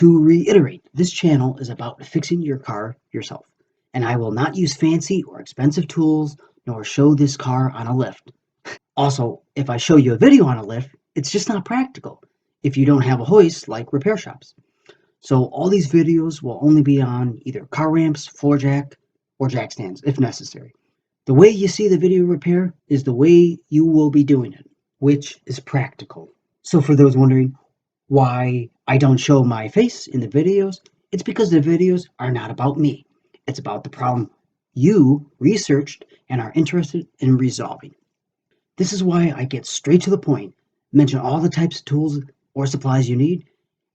To reiterate, this channel is about fixing your car yourself, and I will not use fancy or expensive tools nor show this car on a lift. Also, if I show you a video on a lift, it's just not practical if you don't have a hoist like repair shops. So all these videos will only be on either car ramps, floor jack, or jack stands if necessary. The way you see the video repair is the way you will be doing it, which is practical. So for those wondering why I don't show my face in the videos, it's because the videos are not about me. It's about the problem you researched and are interested in resolving. This is why I get straight to the point, mention all the types of tools or supplies you need,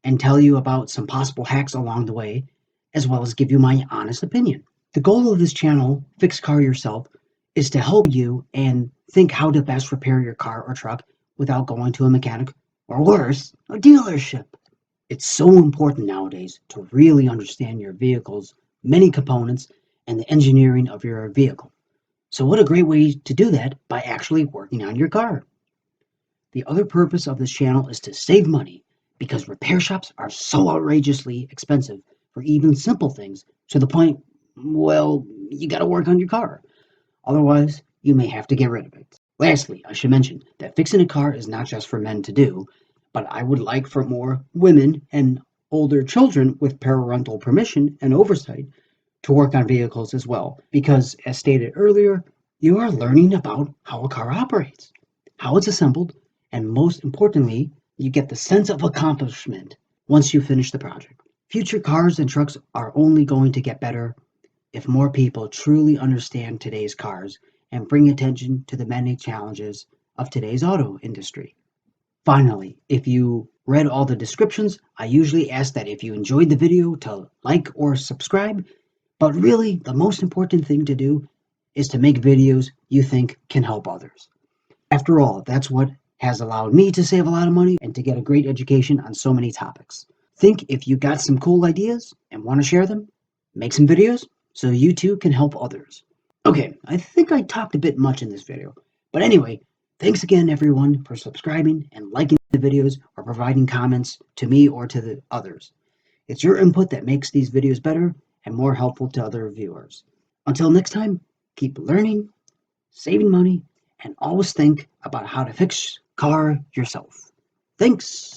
and tell you about some possible hacks along the way, as well as give you my honest opinion. The goal of this channel, Fix Car Yourself, is to help you and think how to best repair your car or truck without going to a mechanic, or worse, a dealership. It's so important nowadays to really understand your vehicle's many components and the engineering of your vehicle. So what a great way to do that by actually working on your car. The other purpose of this channel is to save money because repair shops are so outrageously expensive for even simple things to the point, well, you got to work on your car. Otherwise, you may have to get rid of it. Lastly, I should mention that fixing a car is not just for men to do, but I would like for more women and older children with parental permission and oversight to work on vehicles as well, because as stated earlier, you are learning about how a car operates, how it's assembled, and most importantly, you get the sense of accomplishment once you finish the project. Future cars and trucks are only going to get better if more people truly understand today's cars and bring attention to the many challenges of today's auto industry. Finally, if you read all the descriptions, I usually ask that if you enjoyed the video to like or subscribe, but really the most important thing to do is to make videos you think can help others. After all, that's what has allowed me to save a lot of money and to get a great education on so many topics. Think if you got some cool ideas and want to share them, make some videos so you too can help others. Okay, I think I talked a bit much in this video, but anyway, thanks again everyone for subscribing and liking the videos or providing comments to me or to the others. It's your input that makes these videos better and more helpful to other viewers. Until next time, keep learning, saving money, and always think about how to fix car yourself. Thanks.